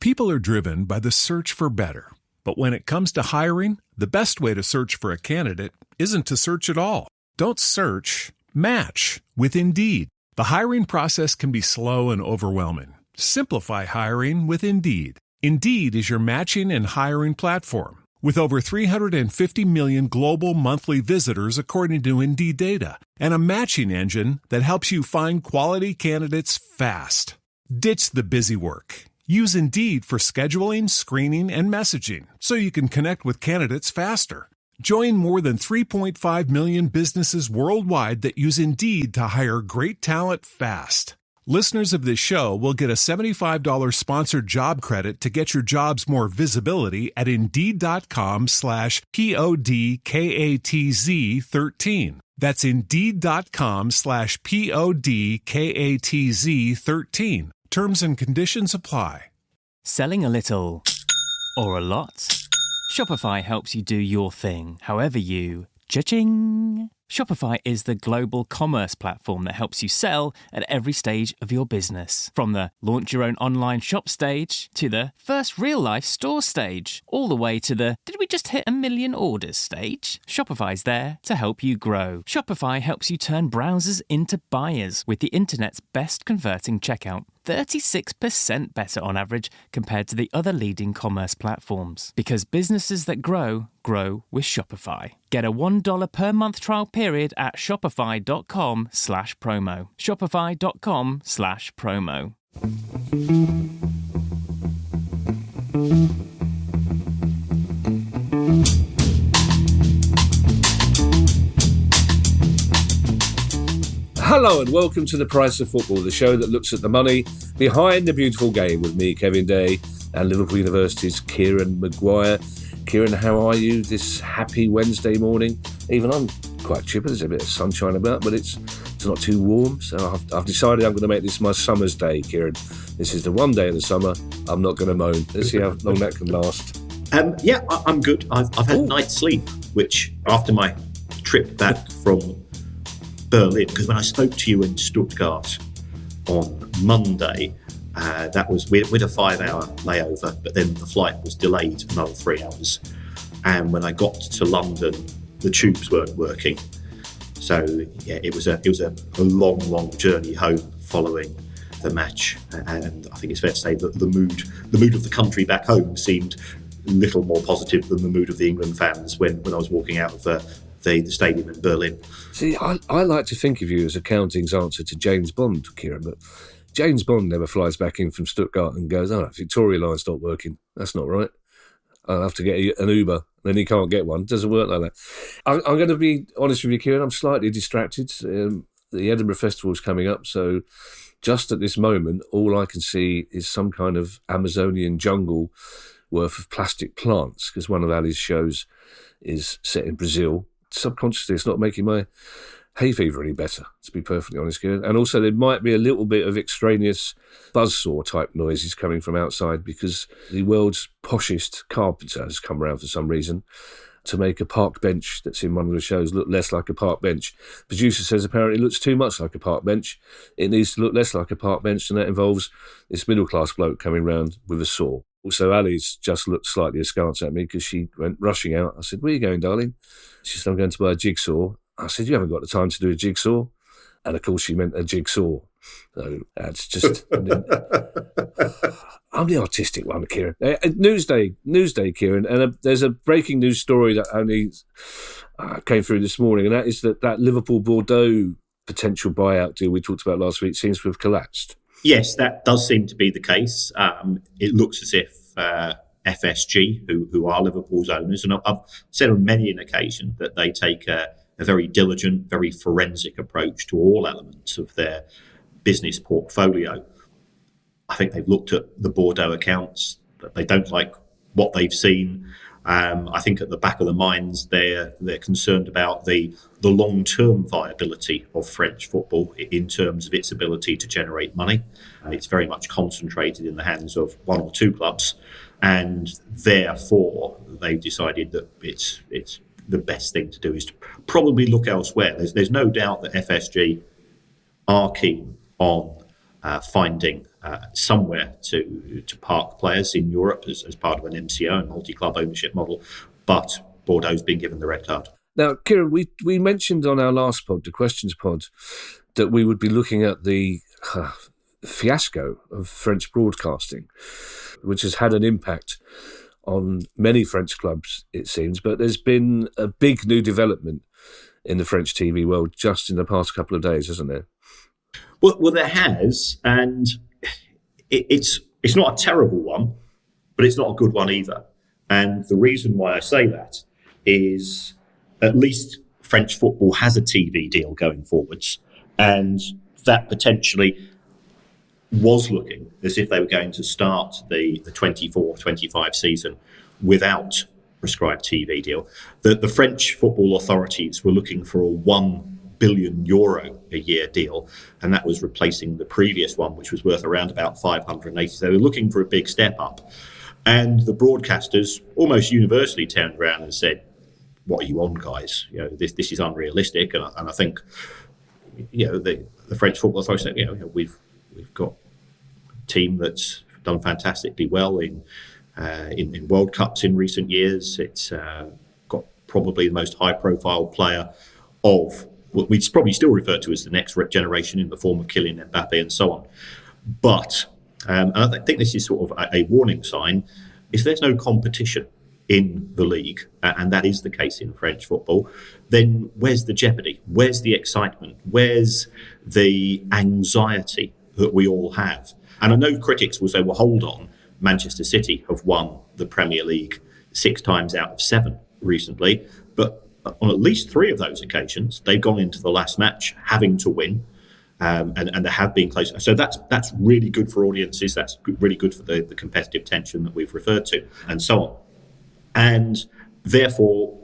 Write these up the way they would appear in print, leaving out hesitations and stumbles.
People are driven by the search for better. But when it comes to hiring, the best way to search for a candidate isn't to search at all. Don't search, match with Indeed. The hiring process can be slow and overwhelming. Simplify hiring with Indeed. Indeed is your matching and hiring platform. With over 350 million global monthly visitors according to Indeed data, and a matching engine that helps you find quality candidates fast. Ditch the busy work. Use Indeed for scheduling, screening, and messaging so you can connect with candidates faster. Join more than 3.5 million businesses worldwide that use Indeed to hire great talent fast. Listeners of this show will get a $75 sponsored job credit to get your jobs more visibility at Indeed.com/PODKATZ13. That's Indeed.com/PODKATZ13. Terms and conditions apply. Selling a little or a lot? Shopify helps you do your thing, however you cha-ching. Shopify is the global commerce platform that helps you sell at every stage of your business. From the launch your own online shop stage to the first real-life store stage, all the way to the did we just hit 1 million orders stage? Shopify's there to help you grow. Shopify helps you turn browsers into buyers with the internet's best converting checkout. 36% better on average compared to the other leading commerce platforms. Because businesses that grow, grow with Shopify. Get a $1 per month trial period at shopify.com/promo. Shopify.com/promo. Hello and welcome to The Price of Football, the show that looks at the money behind the beautiful game with me, Kevin Day, and Liverpool University's Kieran Maguire. Kieran, how are you this happy Wednesday morning? Even I'm quite chipper, there's a bit of sunshine about, but it's not too warm, so I've decided I'm going to make this my summer's day, Kieran. This is the one day of the summer I'm not going to moan. Let's see how long that can last. I'm good. I've had night's sleep, which after my trip back from Berlin, because when I spoke to you in Stuttgart on Monday, that was we had a 5-hour layover, but then the flight was delayed another 3 hours. And when I got to London, the tubes weren't working. So yeah, it was a long journey home following the match. And I think it's fair to say that the mood of the country back home seemed a little more positive than the mood of the England fans when I was walking out of the stadium in Berlin. See, I like to think of you as accounting's answer to James Bond, Kieran, but James Bond never flies back in from Stuttgart and goes, Victoria Line's not working. That's not right. I'll have to get an Uber. Then he can't get one. It doesn't work like that. I'm going to be honest with you, Kieran. I'm slightly distracted. The Edinburgh Festival is coming up, so just at this moment, all I can see is some kind of Amazonian jungle worth of plastic plants, because one of Ali's shows is set in Brazil. Subconsciously, it's not making my hay fever any better, to be perfectly honest, Kieran. And also there might be a little bit of extraneous buzzsaw type noises coming from outside, because the world's poshest carpenter has come around for some reason to make a park bench that's in one of the shows look less like a park bench. Producer says apparently it looks too much like a park bench. It needs to look less like a park bench, and that involves this middle-class bloke coming round with a saw. Also, Ali's just looked slightly askance at me because she went rushing out. I said, "Where are you going, darling?" She said, "I'm going to buy a jigsaw." I said, "You haven't got the time to do a jigsaw." And of course, she meant a jigsaw. So that's just... I'm the artistic one, Kieran. Newsday, Kieran. And there's a breaking news story that only came through this morning, and that is that Liverpool Bordeaux potential buyout deal we talked about last week seems to have collapsed. Yes, that does seem to be the case. It looks as if FSG, who are Liverpool's owners, and I've said on many an occasion that they take a very diligent, very forensic approach to all elements of their business portfolio. I think they've looked at the Bordeaux accounts. They don't like what they've seen. I think at the back of the minds, they're concerned about the long-term viability of French football in terms of its ability to generate money. It's very much concentrated in the hands of one or two clubs, and therefore they've decided that it's the best thing to do is to probably look elsewhere. There's no doubt that FSG are keen on finding somewhere to park players in Europe as part of an MCO, a multi-club ownership model, but Bordeaux's been given the red card. Now, Kieran, we mentioned on our last pod, the questions pod, that we would be looking at the fiasco of French broadcasting, which has had an impact on many French clubs, it seems. But there's been a big new development in the French TV world just in the past couple of days, hasn't there? Well, there has, and it's not a terrible one, but it's not a good one either. And the reason why I say that is at least French football has a TV deal going forwards, and that potentially was looking as if they were going to start the 24-25 season without prescribed TV deal. The French football authorities were looking for a €1 billion a year deal, and that was replacing the previous one, which was worth around about 580. They were looking for a big step up. And the broadcasters almost universally turned around and said, "What are you on, guys? This is unrealistic." And I think, the French football authority said, we've got a team that's done fantastically well in World Cups in recent years. It's got probably the most high-profile player of what we'd probably still refer to as the next generation in the form of Kylian and Mbappe and so on. But and I think this is sort of a warning sign. If there's no competition in the league, and that is the case in French football, then where's the jeopardy? Where's the excitement? Where's the anxiety that we all have? And I know critics will say, well, hold on, Manchester City have won the Premier League 6 times out of 7 recently, but on at least 3 of those occasions, they've gone into the last match having to win, and there have been close. So that's really good for audiences. That's really good for the competitive tension that we've referred to, and so on. And therefore,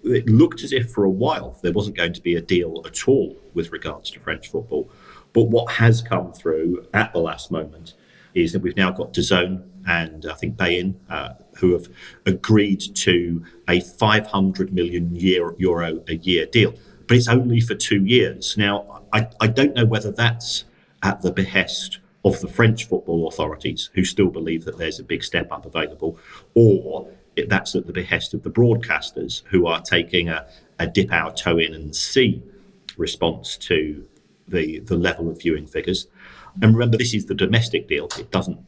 it looked as if for a while there wasn't going to be a deal at all with regards to French football. But what has come through at the last moment is that we've now got DAZN and I think Bayin, who have agreed to a €500 million a year deal. But it's only for 2 years. Now, I don't know whether that's at the behest of the French football authorities, who still believe that there's a big step up available, or that's at the behest of the broadcasters, who are taking a dip our toe in and see response to the level of viewing figures. And remember, this is the domestic deal. It doesn't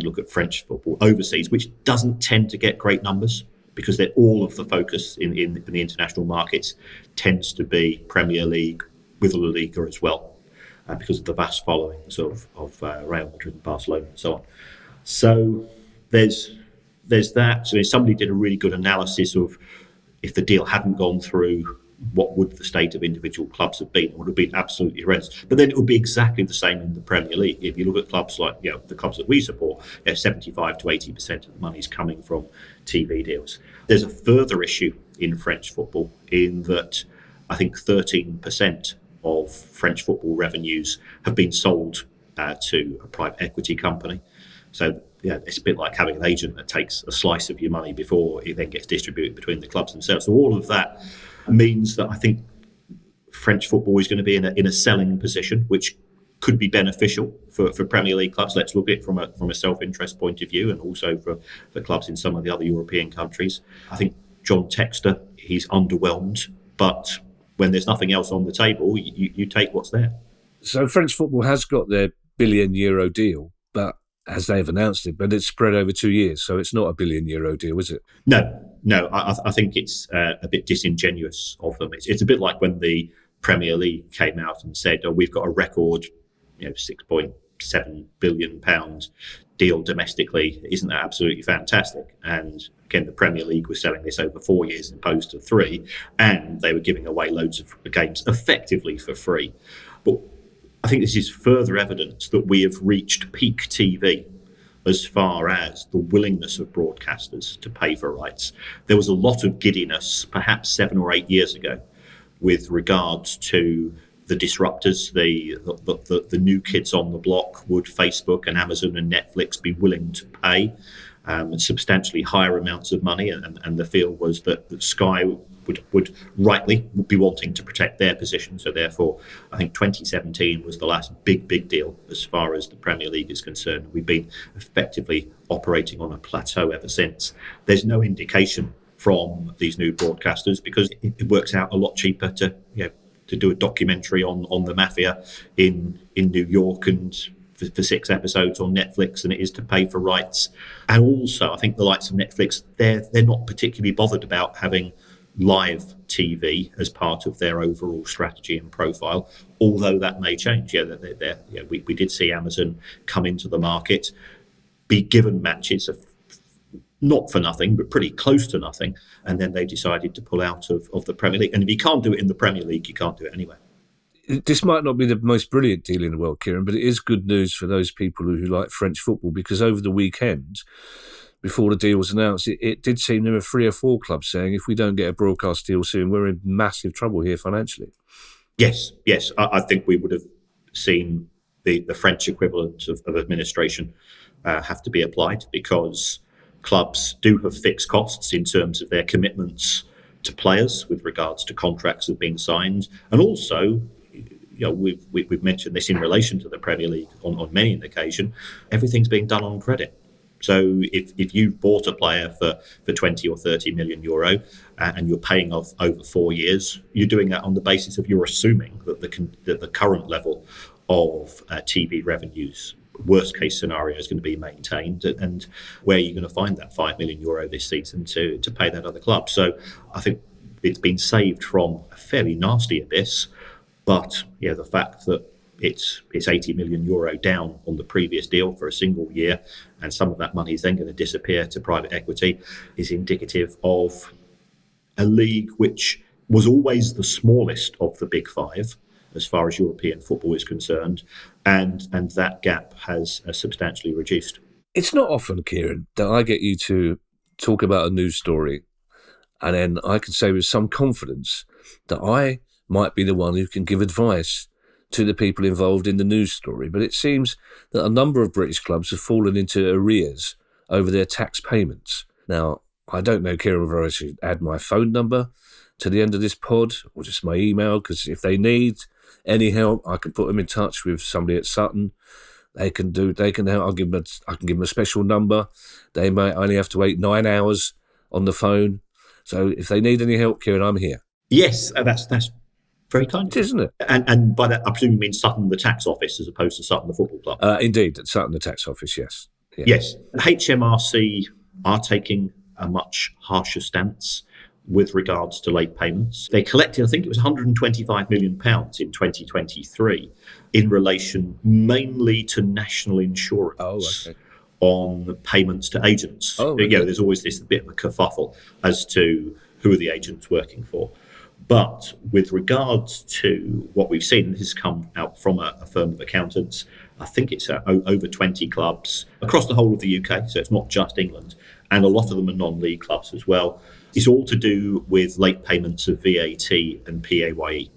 look at French football overseas, which doesn't tend to get great numbers because all of the focus in the international markets tends to be Premier League with La Liga as well, because of the vast followings of Real Madrid and Barcelona and so on. So there's that. So somebody did a really good analysis of if the deal hadn't gone through, what would the state of individual clubs have been? It would have been absolutely horrendous. But then it would be exactly the same in the Premier League. If you look at clubs like the clubs that we support, 75 to 80% of the money is coming from TV deals. There's a further issue in French football in that I think 13% of French football revenues have been sold to a private equity company. So it's a bit like having an agent that takes a slice of your money before it then gets distributed between the clubs themselves. So all of that means that I think French football is going to be in a selling position, which could be beneficial for Premier League clubs. Let's look at it from a self-interest point of view, and also for clubs in some of the other European countries. I think John Textor, he's underwhelmed, but when there's nothing else on the table, you take what's there. So French football has got their €1 billion deal, but as they've announced it, but it's spread over 2 years, so it's not a €1 billion deal, is it? No, I think it's a bit disingenuous of them. It's a bit like when the Premier League came out and said, we've got a record, £6.7 billion deal domestically. Isn't that absolutely fantastic? And again, the Premier League was selling this over 4 years as opposed to 3, and they were giving away loads of games effectively for free. But I think this is further evidence that we have reached peak TV as far as the willingness of broadcasters to pay for rights. There was a lot of giddiness, perhaps 7 or 8 years ago, with regards to the disruptors, the new kids on the block. Would Facebook and Amazon and Netflix be willing to pay substantially higher amounts of money? And the feel was that Sky would rightly be wanting to protect their position. So therefore, I think 2017 was the last big deal as far as the Premier League is concerned. We've been effectively operating on a plateau ever since. There's no indication from these new broadcasters because it works out a lot cheaper to do a documentary on the mafia in New York and for 6 episodes on Netflix than it is to pay for rights. And also, I think the likes of Netflix, they're not particularly bothered about having live TV as part of their overall strategy and profile, although that may change. We did see Amazon come into the market, be given matches of not for nothing, but pretty close to nothing, and then they decided to pull out of the Premier League. And if you can't do it in the Premier League, you can't do it anywhere. This might not be the most brilliant deal in the world, Kieran, but it is good news for those people who like French football, because over the weekend, before the deal was announced, it did seem there were 3 or 4 clubs saying if we don't get a broadcast deal soon, we're in massive trouble here financially. Yes. I think we would have seen the French equivalent of administration have to be applied, because clubs do have fixed costs in terms of their commitments to players with regards to contracts that have been signed. And also, we've mentioned this in relation to the Premier League on many an occasion, everything's being done on credit. So if you've bought a player for 20 or 30 million euro and you're paying off over 4 years, you're doing that on the basis of you're assuming that the current level of TV revenues, worst case scenario, is going to be maintained, and where you're going to find that 5 million euro this season to pay that other club. So I think it's been saved from a fairly nasty abyss, but the fact that it's 80 million euro down on the previous deal for a single year, and some of that money is then going to disappear to private equity, is indicative of a league which was always the smallest of the big 5 as far as European football is concerned, and that gap has substantially reduced. It's not often, Kieran, that I get you to talk about a news story and then I can say with some confidence that I might be the one who can give advice to the people involved in the news story. But it seems that a number of British clubs have fallen into arrears over their tax payments. Now, I don't know, Kieran, whether I should add my phone number to the end of this pod or just my email, because if they need any help, I can put them in touch with somebody at Sutton. They can help. I can give them a special number. They might only have to wait 9 hours on the phone. So if they need any help, Kieran, I'm here. Yes, that's very kind, isn't it? And by that, I presume you mean Sutton the tax office as opposed to Sutton the football club. Indeed, Sutton the tax office. Yes. Yeah. Yes, HMRC are taking a much harsher stance with regards to late payments. They collected, I think it was £125 million in 2023 in relation mainly to national insurance on payments to agents. There's always this bit of a kerfuffle as to who are the agents working for. But with regards to what we've seen, this has come out from a firm of accountants. I think it's over 20 clubs across the whole of the UK, so it's not just England, and a lot of them are non-league clubs as well. It's all to do with late payments of VAT and PAYE.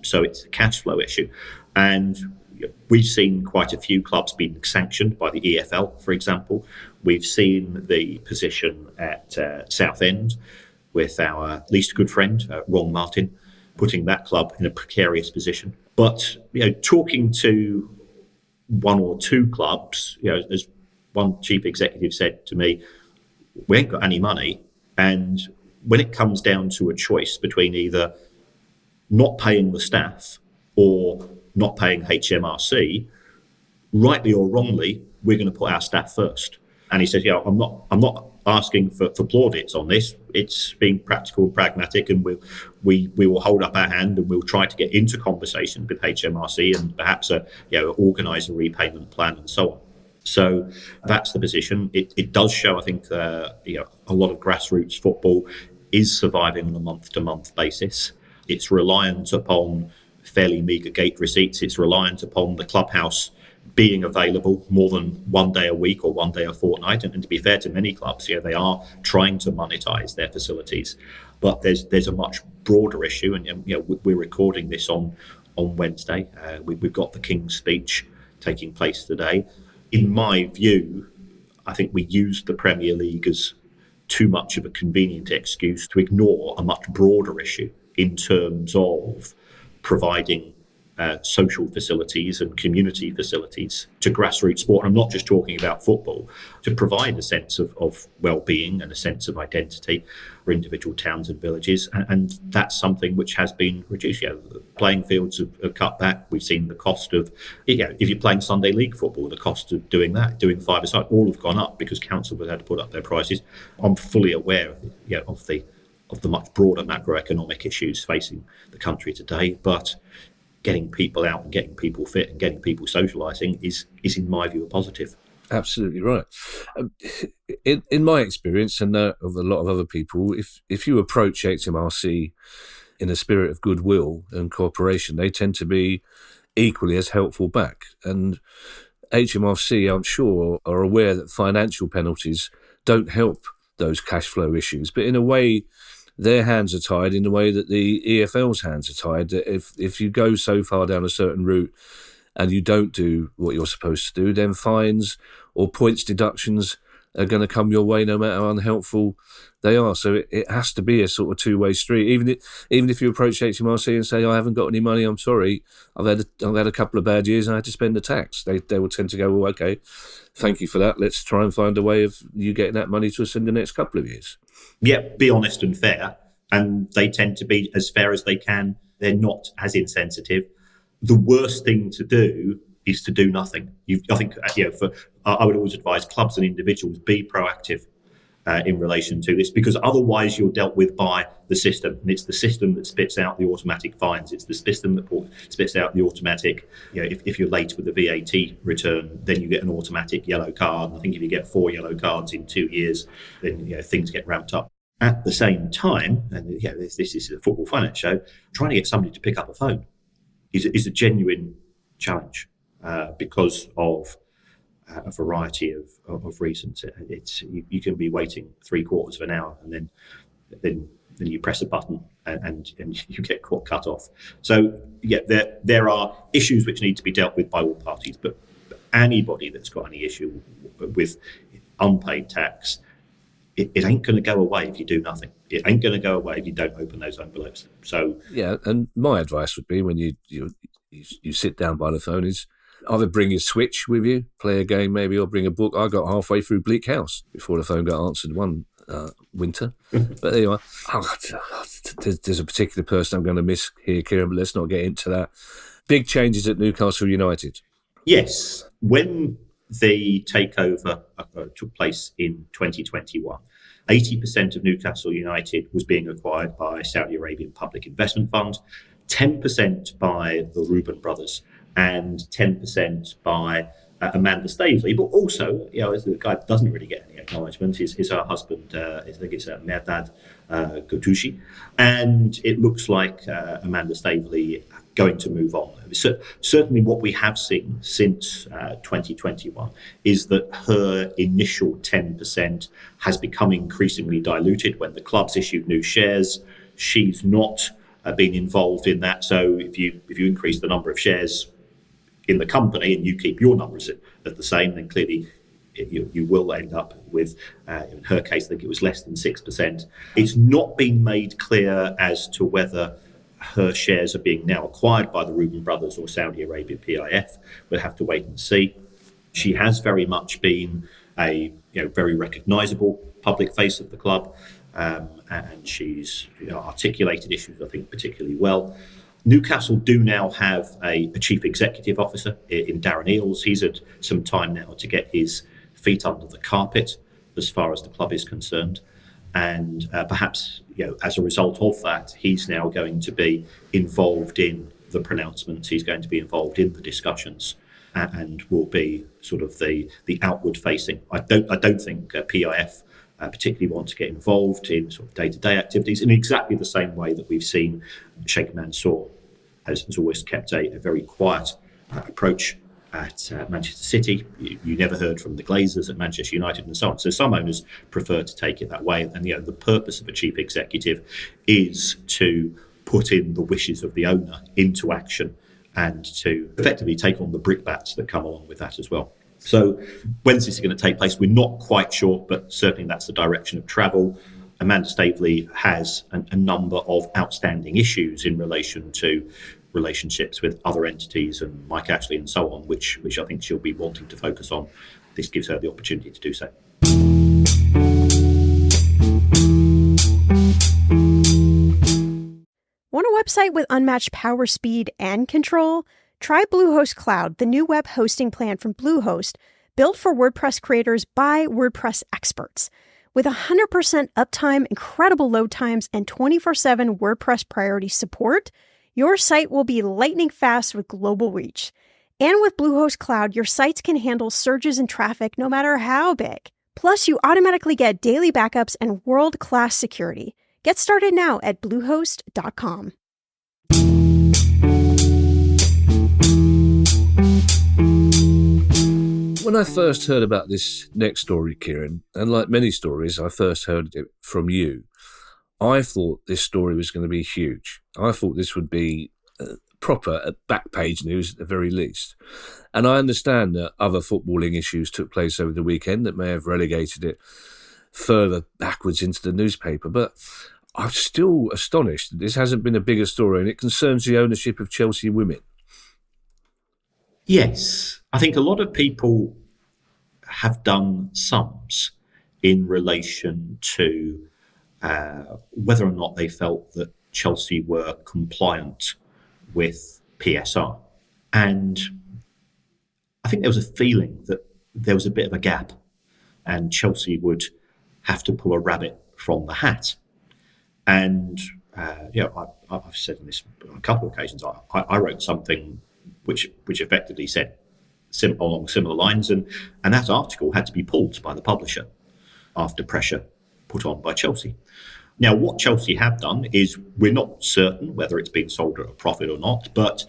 So it's a cash flow issue. And we've seen quite a few clubs being sanctioned by the EFL, for example. We've seen the position at Southend with our least good friend, Ron Martin, putting that club in a precarious position. But, talking to 1 or 2 clubs, as one chief executive said to me, we ain't got any money. And when it comes down to a choice between either not paying the staff or not paying HMRC, rightly or wrongly, we're going to put our staff first. And he says, I'm not asking for plaudits on this. It's being practical and pragmatic, and we will hold up our hand and we'll try to get into conversation with HMRC and perhaps organise a repayment plan and so on. So that's the position. It does show, I think, a lot of grassroots football is surviving on a month-to-month basis. It's reliant upon fairly meagre gate receipts. It's reliant upon the clubhouse being available more than 1 day a week or 1 day a fortnight. And to be fair to many clubs, they are trying to monetize their facilities. But there's a much broader issue, and we're recording this on Wednesday. We've got the King's speech taking place today. In my view, I think we used the Premier League as too much of a convenient excuse to ignore a much broader issue in terms of providing social facilities and community facilities to grassroots sport. And I'm not just talking about football, to provide a sense of well-being and a sense of identity for individual towns and villages. And that's something which has been reduced. Playing fields have cut back. We've seen the cost of, if you're playing Sunday League football, the cost of doing that, doing five-a-side, all have gone up because councils have had to put up their prices. I'm fully aware of the much broader macroeconomic issues facing the country today, but getting people out and getting people fit and getting people socialising is in my view, a positive. Absolutely right. In my experience, and of a lot of other people, if you approach HMRC in a spirit of goodwill and cooperation, they tend to be equally as helpful back. And HMRC, I'm sure, are aware that financial penalties don't help those cash flow issues, but in a way, their hands are tied in the way that the EFL's hands are tied. That if you go so far down a certain route and you don't do what you're supposed to do, then fines or points deductions are going to come your way no matter how unhelpful they are. So it has to be a sort of two-way street. Even if you approach HMRC and say, I haven't got any money, I'm sorry, I've had a couple of bad years and I had to spend the tax. They will tend to go, well, okay, thank you for that. Let's try and find a way of you getting that money to us in the next couple of years. Yeah, be honest and fair. And they tend to be as fair as they can. They're not as insensitive. The worst thing to do is to do nothing. I would always advise clubs and individuals, be proactive in relation to this, because otherwise you're dealt with by the system. And it's the system that spits out the automatic fines. It's the system that spits out the automatic, if you're late with the VAT return, then you get an automatic yellow card. And I think if you get 4 yellow cards in 2 years, then things get ramped up. At the same time, and this is a football finance show, trying to get somebody to pick up a phone is a genuine challenge because of a variety of reasons. You can be waiting 3/4 of an hour and then you press a button and you get cut off. So there are issues which need to be dealt with by all parties, but anybody that's got any issue with unpaid tax, it ain't going to go away if you do nothing. It ain't going to go away if you don't open those envelopes. So and my advice would be when you sit down by the phone is either bring your Switch with you, play a game maybe, or bring a book. I got halfway through Bleak House before the phone got answered one winter. But there you are. There's a particular person I'm going to miss here, Kieran, but let's not get into that. Big changes at Newcastle United. Yes. When the takeover took place in 2021, 80% of Newcastle United was being acquired by Saudi Arabian Public Investment Fund, 10% by the Reuben brothers, and 10% by Amanda Staveley. But also, as the guy doesn't really get any acknowledgement, is her husband, I think it's Merdad Ghoutushi. And it looks like Amanda Staveley going to move on. So, certainly what we have seen since 2021 is that her initial 10% has become increasingly diluted when the clubs issued new shares. She's not been involved in that. So if you increase the number of shares in the company and you keep your numbers at the same, then clearly you will end up with, in her case, I think it was less than 6%. It's not been made clear as to whether her shares are being now acquired by the Reuben brothers or Saudi Arabia PIF. We'll have to wait and see. She has very much been a very recognisable public face of the club, and she's articulated issues, I think, particularly well. Newcastle do now have a chief executive officer in Darren Eales. He's had some time now to get his feet under the carpet as far as the club is concerned. And perhaps, as a result of that, he's now going to be involved in the pronouncements. He's going to be involved in the discussions and will be sort of the outward facing. I don't think PIF particularly want to get involved in sort of day-to-day activities in exactly the same way that we've seen Sheikh Mansour has always kept a very quiet approach at Manchester City. You never heard from the Glazers at Manchester United and so on. So some owners prefer to take it that way. And the purpose of a chief executive is to put in the wishes of the owner into action and to effectively take on the brickbats that come along with that as well. So when's this going to take place? We're not quite sure, but certainly that's the direction of travel. Amanda Staveley has a number of outstanding issues in relation to relationships with other entities and Mike Ashley and so on, which I think she'll be wanting to focus on. This gives her the opportunity to do so. Want a website with unmatched power, speed, and control? Try Bluehost Cloud, the new web hosting plan from Bluehost, built for WordPress creators by WordPress experts. With 100% uptime, incredible load times, and 24/7 WordPress priority support, your site will be lightning fast with global reach. And with Bluehost Cloud, your sites can handle surges in traffic no matter how big. Plus, you automatically get daily backups and world-class security. Get started now at bluehost.com. When I first heard about this next story, Kieran, and like many stories, I first heard it from you, I thought this story was going to be huge. I thought this would be proper back page news at the very least. And I understand that other footballing issues took place over the weekend that may have relegated it further backwards into the newspaper, but I'm still astonished that this hasn't been a bigger story, and it concerns the ownership of Chelsea women. Yes, I think a lot of people have done sums in relation to whether or not they felt that Chelsea were compliant with PSR. And I think there was a feeling that there was a bit of a gap and Chelsea would have to pull a rabbit from the hat. And, I've said this on a couple of occasions. I wrote something which effectively said along similar lines, and that article had to be pulled by the publisher after pressure put on by Chelsea. Now, what Chelsea have done is, we're not certain whether it's been sold at a profit or not, but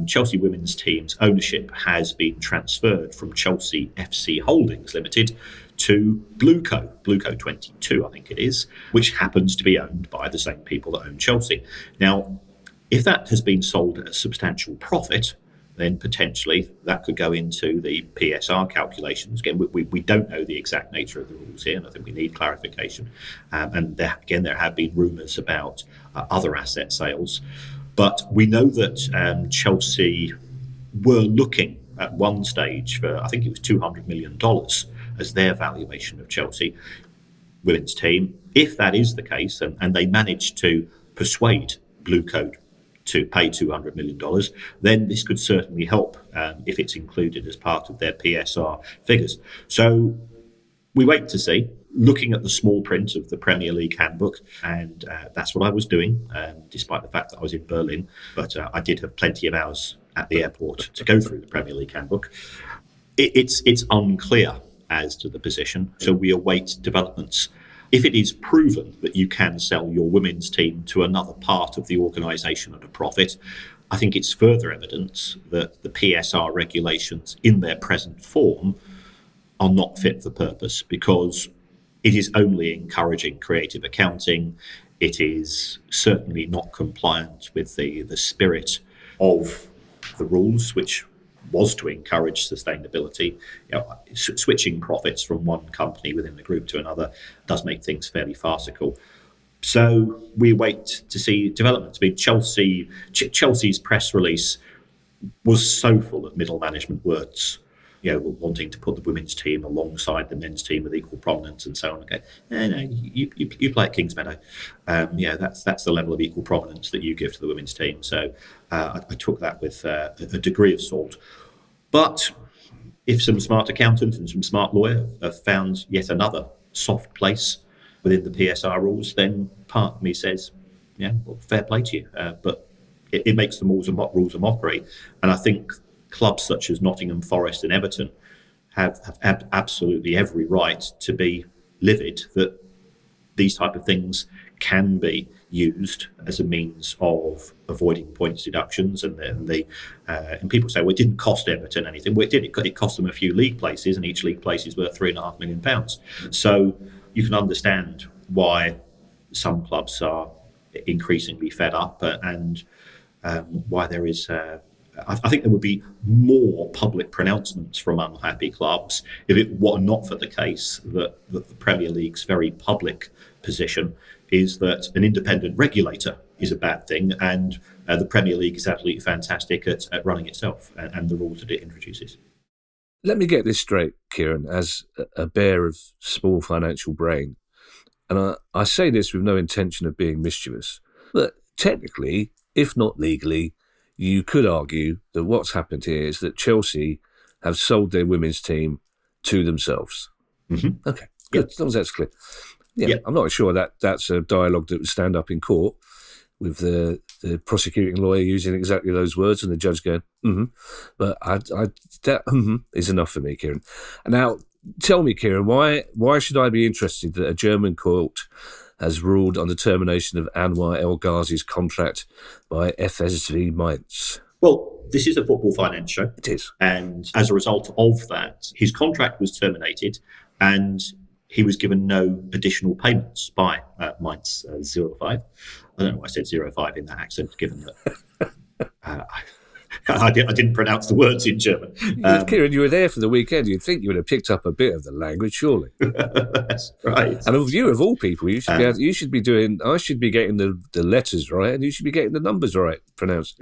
Chelsea women's team's ownership has been transferred from Chelsea FC Holdings Limited to Blueco 22, I think it is, which happens to be owned by the same people that own Chelsea. Now, if that has been sold at a substantial profit, then potentially that could go into the PSR calculations. Again, we don't know the exact nature of the rules here, and I think we need clarification. And there have been rumours about other asset sales. But we know that Chelsea were looking at one stage for, I think it was $200 million as their valuation of Chelsea women's team. If that is the case, and they managed to persuade Blueco to pay $200 million, then this could certainly help if it's included as part of their PSR figures. So we wait to see. Looking at the small print of the Premier League handbook, and that's what I was doing, despite the fact that I was in Berlin. But I did have plenty of hours at the airport to go through the Premier League handbook. It's unclear as to the position, so we await developments. If it is proven that you can sell your women's team to another part of the organisation at a profit, I think it's further evidence that the PSR regulations in their present form are not fit for purpose, because it is only encouraging creative accounting. It is certainly not compliant with the spirit of the rules, which was to encourage sustainability. Switching profits from one company within the group to another does make things fairly farcical. So we wait to see developments. I mean, Chelsea's press release was so full of middle management words, wanting to put the women's team alongside the men's team with equal prominence and so on. Okay, no, you play at Kingsmeadow. That's the level of equal prominence that you give to the women's team. So I took that with a degree of salt. But if some smart accountant and some smart lawyer have found yet another soft place within the PSR rules, then part of me says, fair play to you. But it makes the rules a mockery. And I think clubs such as Nottingham Forest and Everton have absolutely every right to be livid that these type of things can be used as a means of avoiding points deductions. And people say, well, it didn't cost Everton anything. Well, it did. It cost them a few league places, and each league place is worth £3.5 million. So you can understand why some clubs are increasingly fed up, and why there is I think there would be more public pronouncements from unhappy clubs if it were not for the case that the Premier League's very public position is that an independent regulator is a bad thing, and the Premier League is absolutely fantastic at running itself and the rules that it introduces. Let me get this straight, Kieran, as a bear of small financial brain. And I say this with no intention of being mischievous, but technically, if not legally, you could argue that what's happened here is that Chelsea have sold their women's team to themselves. Mm-hmm. Okay, good. As long as that's clear. Yeah, I'm not sure that that's a dialogue that would stand up in court with the prosecuting lawyer using exactly those words and the judge going, But that is enough for me, Kieran. And now, tell me, Kieran, why should I be interested that a German court has ruled on the termination of Anwar El Ghazi's contract by FSG Mainz? Well, this is a football finance show. It is. And as a result of that, his contract was terminated and he was given no additional payments by Mainz 05. I don't know why I said 05 in that accent, given that I didn't pronounce the words in German. Kieran, you were there for the weekend. You'd think you would have picked up a bit of the language, surely. That's right. And of you, of all people, you should be doing. I should be getting the letters right, and you should be getting the numbers right pronounced.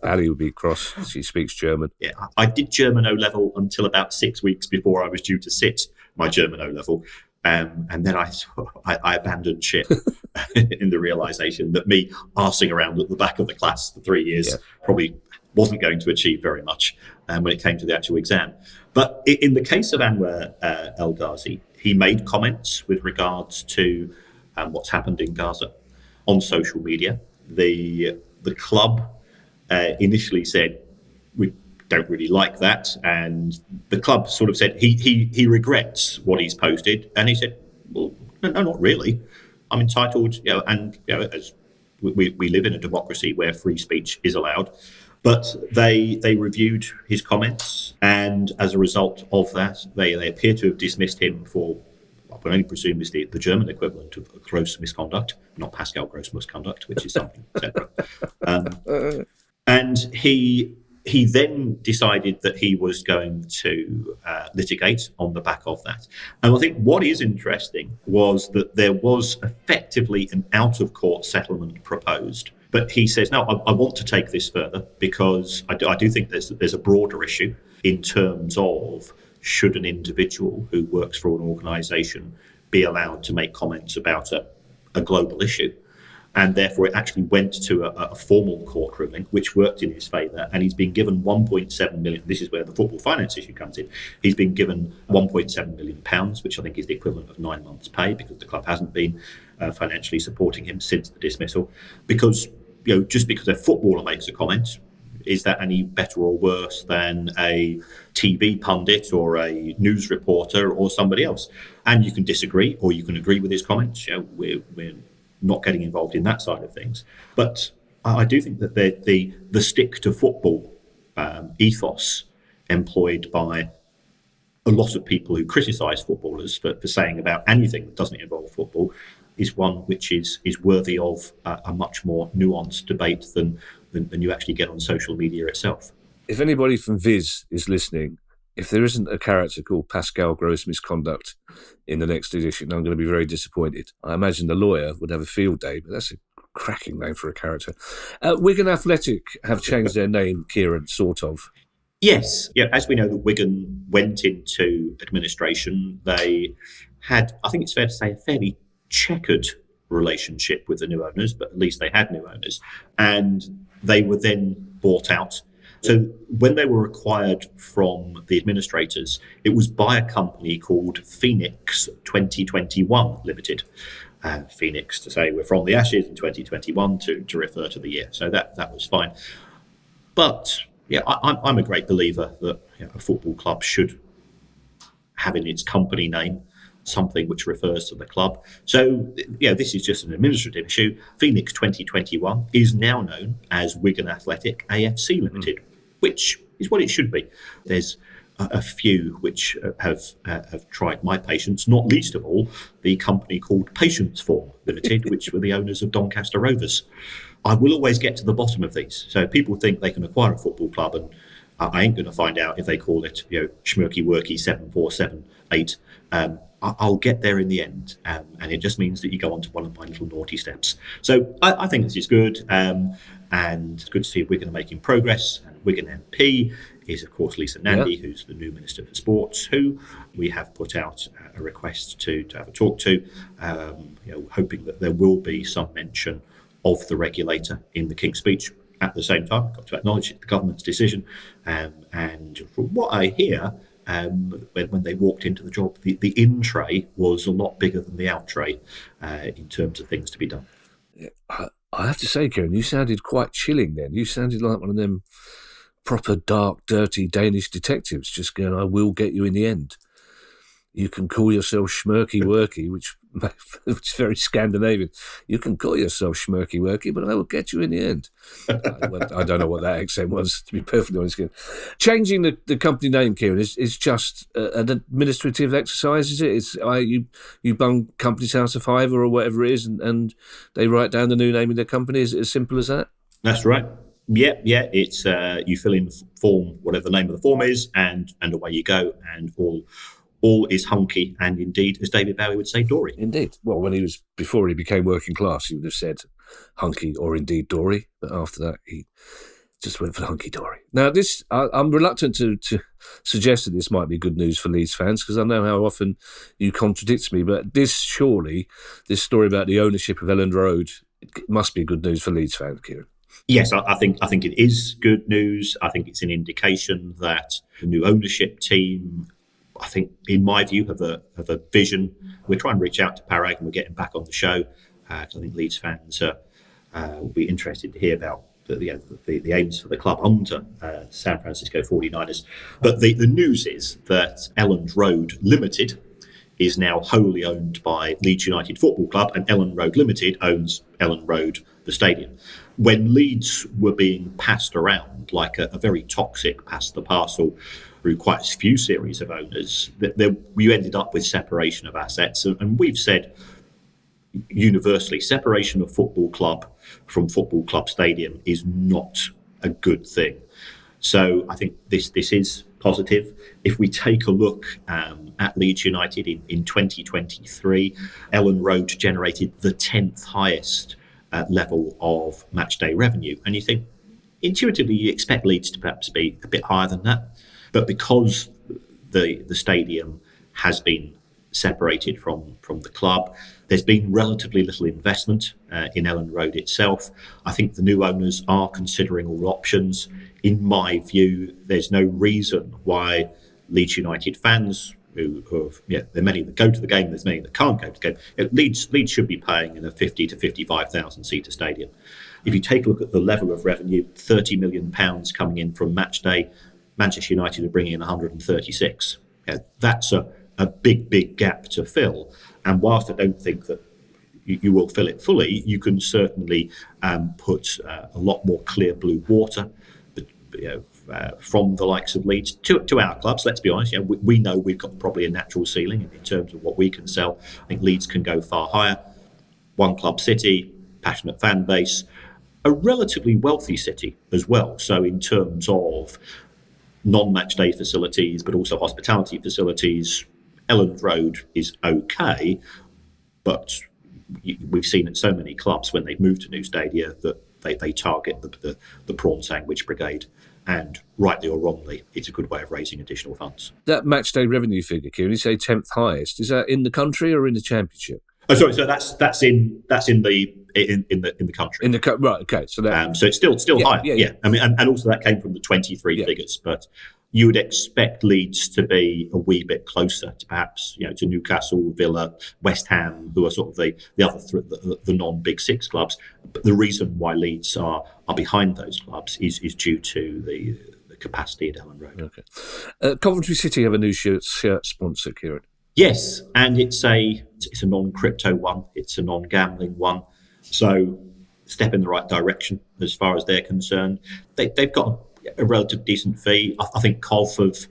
Ali would be cross. She speaks German. Yeah, I did German O-level until about 6 weeks before I was due to sit my German O-level. And then I abandoned ship in the realisation that me arsing around at the back of the class for 3 years probably wasn't going to achieve very much when it came to the actual exam. But in the case of Anwar El Ghazi, he made comments with regards to what's happened in Gaza on social media. The club initially said, we don't really like that, and the club sort of said he regrets what he's posted, and he said, well, no, not really. I'm entitled, as we live in a democracy where free speech is allowed. But they reviewed his comments, and as a result of that, they appear to have dismissed him for what I only presume is the German equivalent of gross misconduct, not Pascal gross misconduct, which is something separate. And he then decided that he was going to litigate on the back of that. And I think what is interesting was that there was effectively an out-of-court settlement proposed. But he says, no, I want to take this further because I do think there's a broader issue in terms of should an individual who works for an organisation be allowed to make comments about a global issue. And therefore, it actually went to a formal court ruling, which worked in his favour. And he's been given 1.7 million. This is where the football finance issue comes in. He's been given 1.7 million pounds, which I think is the equivalent of 9 months' pay, because the club hasn't been financially supporting him since the dismissal. Because just because a footballer makes a comment, is that any better or worse than a TV pundit or a news reporter or somebody else? And you can disagree, or you can agree with his comments. We're not getting involved in that side of things. But I do think that the stick to football ethos employed by a lot of people who criticise footballers for saying about anything that doesn't involve football is one which is worthy of a much more nuanced debate than you actually get on social media itself. If anybody from Viz is listening, if there isn't a character called Pascal Gross Misconduct in the next edition, I'm going to be very disappointed. I imagine the lawyer would have a field day, but that's a cracking name for a character. Wigan Athletic have changed their name, Kieran, sort of. Yes. Yeah, as we know, that Wigan went into administration. They had, I think it's fair to say, a fairly checkered relationship with the new owners, but at least they had new owners. And they were then bought out. So when they were acquired from the administrators, it was by a company called Phoenix 2021 Limited. Phoenix to say we're from the ashes in 2021 to refer to the year. So that was fine. But yeah, I'm a great believer that a football club should have in its company name something which refers to the club. So this is just an administrative issue. Phoenix 2021 is now known as Wigan Athletic AFC Limited, which is what it should be. There's a few which have tried my patience, not least of all the company called Patience Form Limited, which were the owners of Doncaster Rovers. I will always get to the bottom of these. So people think they can acquire a football club, and I ain't going to find out if they call it, Schmirky Worky 7478. I'll get there in the end, and it just means that you go onto one of my little naughty steps. So I think this is good, and it's good to see Wigan are making progress. And Wigan MP is, of course, Lisa Nandy, who's the new Minister for Sports, who we have put out a request to have a talk to, hoping that there will be some mention of the regulator in the King's Speech. At the same time, I've got to acknowledge the government's decision, and from what I hear, when they walked into the job, the in tray was a lot bigger than the out tray in terms of things to be done. I have to say, Kieran, you sounded quite chilling then. You sounded like one of them proper dark, dirty Danish detectives just going, I will get you in the end. You can call yourself Schmirky Worky, which is very Scandinavian. You can call yourself Schmirky Worky, but I will get you in the end. I don't know what that accent was, to be perfectly honest. Changing the company name, Kieran, is just an administrative exercise, is it? You bung Companies House of Five or whatever it is, and they write down the new name of their company. Is it as simple as that? That's right. Yeah. It's you fill in the form, whatever the name of the form is, and away you go, and all is hunky, and indeed, as David Bowie would say, Dory. Indeed. Well, before he became working class, he would have said hunky or indeed Dory, but after that, he just went for hunky Dory. Now, I'm reluctant to suggest that this might be good news for Leeds fans, because I know how often you contradict me, but this story about the ownership of Elland Road, it must be good news for Leeds fans, Kieran. Yes, I think it is good news. I think it's an indication that the new ownership team, I think, in my view, have a vision. We're trying to reach out to Parag, and we're getting back on the show. I think Leeds fans will be interested to hear about the aims for the club under San Francisco 49ers. But the news is that Elland Road Limited is now wholly owned by Leeds United Football Club, and Elland Road Limited owns Elland Road, the stadium. When Leeds were being passed around like a very toxic pass the parcel through quite a few series of owners, we ended up with separation of assets. And we've said universally, separation of football club from football club stadium is not a good thing. So I think this is positive. If we take a look at Leeds United in 2023, Elland Road generated the 10th highest level of match day revenue. And you think, intuitively, you expect Leeds to perhaps be a bit higher than that. But because the stadium has been separated from the club, there's been relatively little investment in Elland Road itself. I think the new owners are considering all options. In my view, there's no reason why Leeds United fans, there are many that go to the game, there's many that can't go to the game. Leeds should be paying in a 50 to 55,000 seater stadium. If you take a look at the level of revenue, £30 million coming in from match day, Manchester United are bringing in 136. That's a big gap to fill. And whilst I don't think that you will fill it fully, you can certainly put a lot more clear blue water from the likes of Leeds to our clubs. Let's be honest, we know we've got probably a natural ceiling in terms of what we can sell. I think Leeds can go far higher. One club city, passionate fan base, a relatively wealthy city as well. So in terms of non-match day facilities, but also hospitality facilities, Elland Road is okay, but we've seen at so many clubs when they've moved to new stadia that they target the prawn sandwich brigade, and rightly or wrongly, it's a good way of raising additional funds. That match day revenue figure, Kieran, you say 10th highest. Is that in the country or in the championship? Oh, sorry. So that's in the country. Right. Okay. So that. So it's still higher. Yeah. I mean, and also that came from the 23 figures, but you would expect Leeds to be a wee bit closer to perhaps to Newcastle, Villa, West Ham, who are sort of the other the non-big six clubs. But the reason why Leeds are behind those clubs is due to the capacity at Elland Road. Okay. Coventry City have a new shirt sponsor, Kieran. Yes, and it's a non-crypto one. It's a non-gambling one. So step in the right direction as far as they're concerned. They've got a relative decent fee. I think Cov have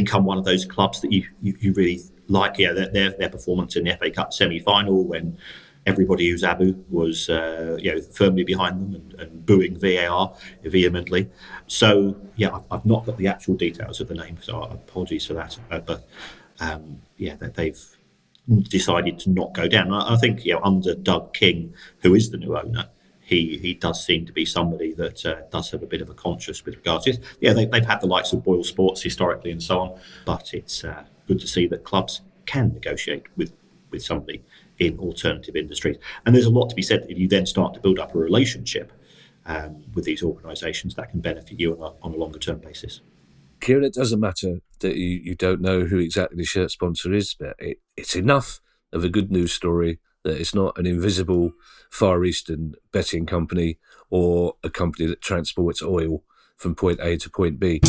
become one of those clubs that you really like. Yeah, their performance in the FA Cup semi-final when everybody who's Abu was firmly behind them and booing VAR vehemently. So yeah, I've not got the actual details of the name, so apologies for that. But that they've decided to not go down. I think under Doug King, who is the new owner, he does seem to be somebody that does have a bit of a conscience with regards to it. Yeah, they've had the likes of Boyle Sports historically and so on, but it's good to see that clubs can negotiate with somebody in alternative industries. And there's a lot to be said if you then start to build up a relationship with these organisations that can benefit you on a longer term basis. Kieran, it doesn't matter that you don't know who exactly the shirt sponsor is, but it's enough of a good news story that it's not an invisible Far Eastern betting company or a company that transports oil from point A to point B.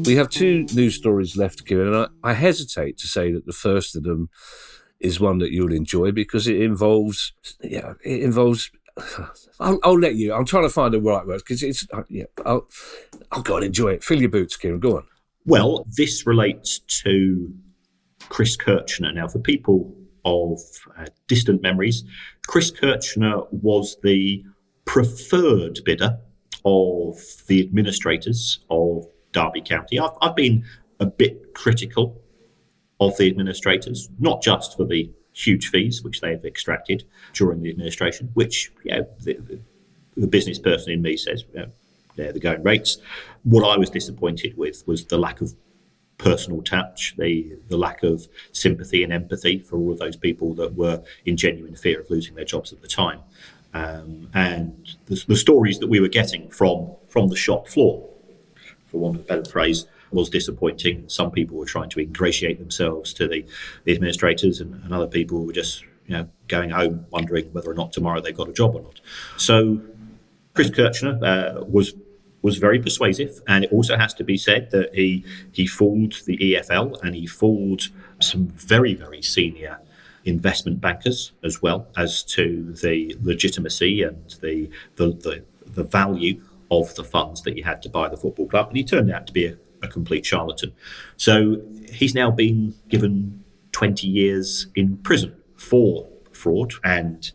We have two news stories left, Kieran, and I hesitate to say that the first of them is one that you'll enjoy because it involves. I'll let you. I'm trying to find the right words because it's. I'll go and enjoy it. Fill your boots, Kieran. Go on. Well, this relates to Chris Kirchner. Now, for people of distant memories, Chris Kirchner was the preferred bidder of the administrators of Derby County. I've been a bit critical of the administrators, not just for the huge fees which they have extracted during the administration, which the business person in me says they're the going rates. What I was disappointed with was the lack of personal touch, the lack of sympathy and empathy for all of those people that were in genuine fear of losing their jobs at the time. And the stories that we were getting from the shop floor, for want of a better phrase, was disappointing. Some people were trying to ingratiate themselves to the administrators, and other people were just going home wondering whether or not tomorrow they've got a job or not. So Chris Kirchner was very persuasive, and it also has to be said that he fooled the EFL and he fooled some very, very senior investment bankers as well as to the legitimacy and the value of the funds that he had to buy the football club, and he turned out to be a complete charlatan. So he's now been given 20 years in prison for fraud, and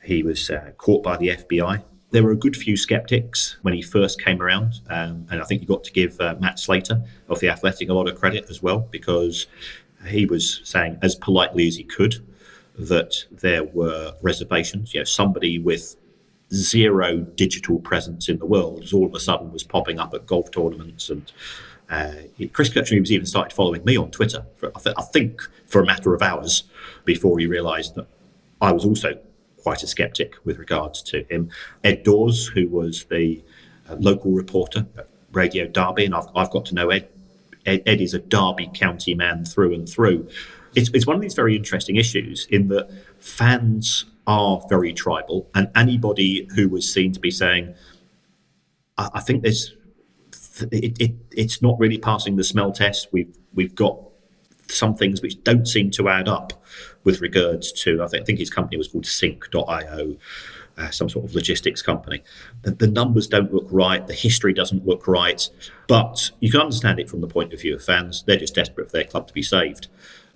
he was caught by the FBI. There were a good few sceptics when he first came around, and I think you got to give Matt Slater of the Athletic a lot of credit as well, because he was saying as politely as he could that there were reservations. Somebody with zero digital presence in the world all of a sudden was popping up at golf tournaments, and Chris Kirchner was even started following me on Twitter I think for a matter of hours before he realised that I was also quite a sceptic with regards to him. Ed Dawes, who was the local reporter at Radio Derby, and I've got to know Ed. Ed is a Derby County man through and through. It's one of these very interesting issues in that fans are very tribal, and anybody who was seen to be saying, I think it's not really passing the smell test. We've got some things which don't seem to add up with regards to, I think his company was called Sync.io, some sort of logistics company. The numbers don't look right, the history doesn't look right, but you can understand it from the point of view of fans. They're just desperate for their club to be saved.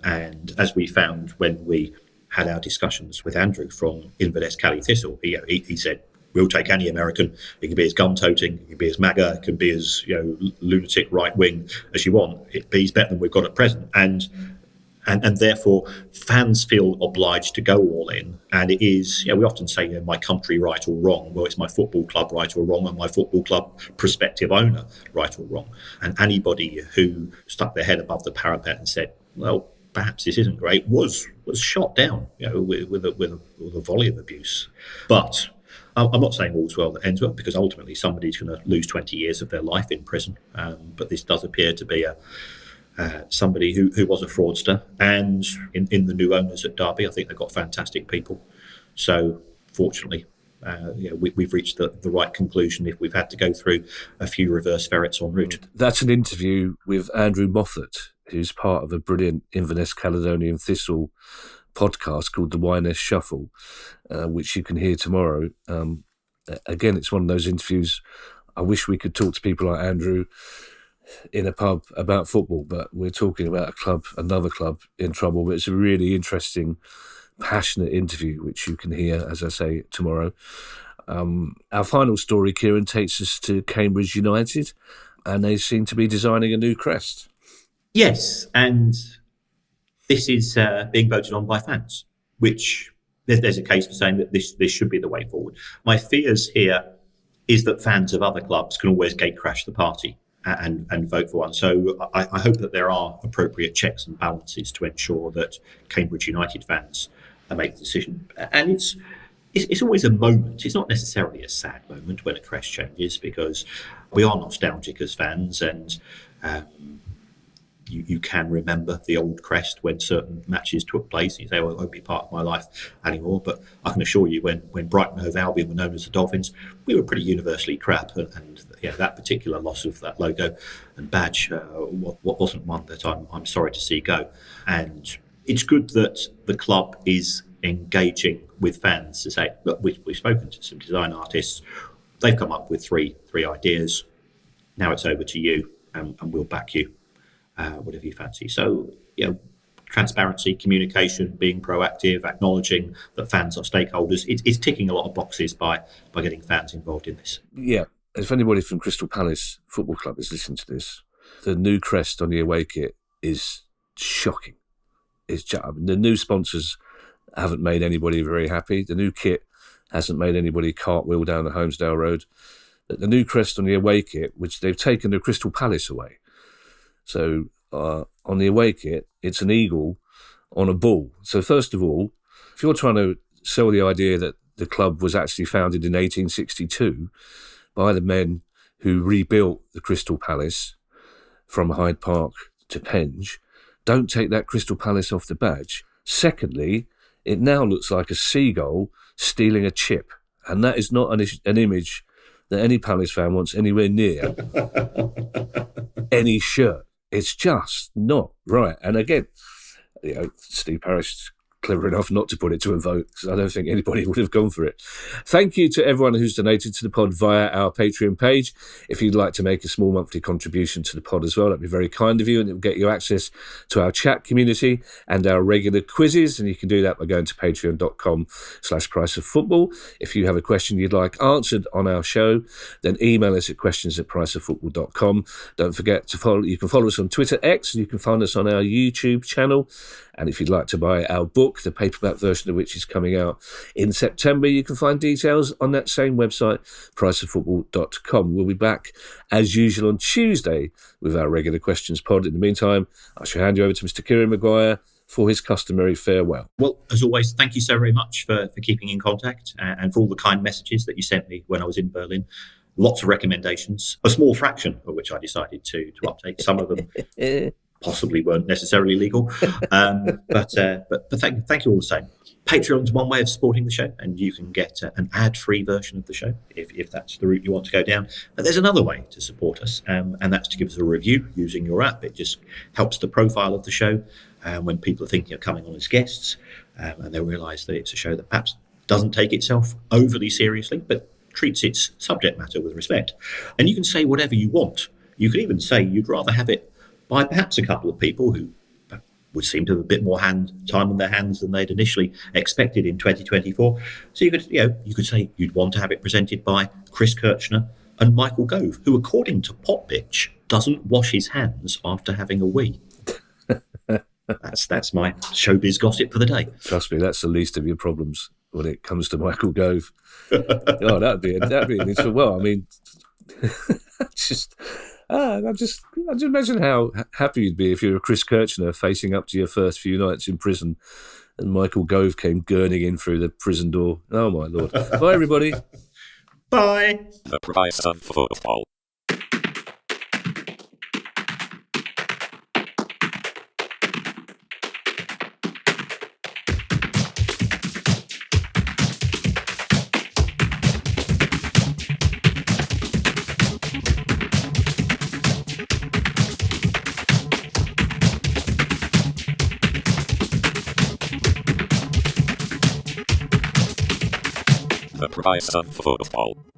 And as we found when we had our discussions with Andrew from Inverness Cali Thistle, he said, we'll take any American. It can be as gun-toting, it can be as MAGA, it can be as lunatic right-wing as you want. He's better than we've got at present. And therefore, fans feel obliged to go all in. And it is, we often say, my country right or wrong. Well, it's my football club right or wrong, and my football club prospective owner right or wrong. And anybody who stuck their head above the parapet and said, well, perhaps this isn't great, was shot down, with a volley of abuse. But I'm not saying all's well that ends well, because ultimately somebody's going to lose 20 years of their life in prison. But this does appear to be somebody who was a fraudster. And in the new owners at Derby, I think they've got fantastic people. So fortunately, we've reached the right conclusion if we've had to go through a few reverse ferrets en route. That's an interview with Andrew Moffat, who's part of a brilliant Inverness Caledonian Thistle podcast called the 1's Shuffle, which you can hear tomorrow. Again, it's one of those interviews. I wish we could talk to people like Andrew in a pub about football, but we're talking about another club in trouble. But it's a really interesting, passionate interview, which you can hear, as I say, tomorrow. Our final story, Kieran, takes us to Cambridge United, and they seem to be designing a new crest. Yes, and this is being voted on by fans, which there's a case for saying that this should be the way forward. My fears here is that fans of other clubs can always gate crash the party and vote for one. So I hope that there are appropriate checks and balances to ensure that Cambridge United fans make the decision. And it's always a moment. It's not necessarily a sad moment when a crest changes, because we are nostalgic as fans, and you can remember the old crest when certain matches took place. You say, well, it won't be part of my life anymore. But I can assure you, when Brighton Hove Albion were known as the Dolphins, we were pretty universally crap. And that particular loss of that logo and badge wasn't one that I'm sorry to see go. And it's good that the club is engaging with fans to say, look, we've spoken to some design artists. They've come up with three ideas. Now it's over to you, and we'll back you. Whatever you fancy. So, transparency, communication, being proactive, acknowledging that fans are stakeholders. It's ticking a lot of boxes by getting fans involved in this. Yeah. If anybody from Crystal Palace Football Club is listening to this, the new crest on the away kit is shocking. The new sponsors haven't made anybody very happy. The new kit hasn't made anybody cartwheel down the Holmesdale Road. The new crest on the away kit, which they've taken the Crystal Palace away. So on the away kit, it's an eagle on a bull. So first of all, if you're trying to sell the idea that the club was actually founded in 1862 by the men who rebuilt the Crystal Palace from Hyde Park to Penge, don't take that Crystal Palace off the badge. Secondly, it now looks like a seagull stealing a chip, and that is not an image that any Palace fan wants anywhere near any shirt. It's just not right. And again, Steve Parish is clever enough not to put it to a vote, because I don't think anybody would have gone for it. Thank you to everyone who's donated to the pod via our Patreon page. If you'd like to make a small monthly contribution to the pod as well, that'd be very kind of you, and it will get you access to our chat community and our regular quizzes, and you can do that by going to patreon.com/priceoffootball. If you have a question you'd like answered on our show, then email us at questions@priceoffootball.com. Don't forget to follow. You can follow us on Twitter, X, and you can find us on our YouTube channel. And if you'd like to buy our book, the paperback version of which is coming out in September, you can find details on that same website, priceoffootball.com. We'll be back, as usual, on Tuesday with our regular questions pod. In the meantime, I shall hand you over to Mr. Kieran Maguire for his customary farewell. Well, as always, thank you so very much for keeping in contact and for all the kind messages that you sent me when I was in Berlin. Lots of recommendations, a small fraction of which I decided to uptake. Some of them possibly weren't necessarily legal, but thank you all the same. Patreon's one way of supporting the show, and you can get an ad-free version of the show if that's the route you want to go down. But there's another way to support us, and that's to give us a review using your app. It just helps the profile of the show when people are thinking of coming on as guests, and they realise that it's a show that perhaps doesn't take itself overly seriously, but treats its subject matter with respect. And you can say whatever you want. You could even say you'd rather have it by perhaps a couple of people who would seem to have a bit more time on their hands than they'd initially expected in 2024. So you could say you'd want to have it presented by Chris Kirchner and Michael Gove, who, according to Potbitch, doesn't wash his hands after having a wee. That's my showbiz gossip for the day. Trust me, that's the least of your problems when it comes to Michael Gove. Oh, that'd be an issue. Well, I mean, I just imagine how happy you'd be if you were Chris Kirchner facing up to your first few nights in prison and Michael Gove came gurning in through the prison door. Oh, my Lord. Bye, everybody. Bye. The price of football. The price of football.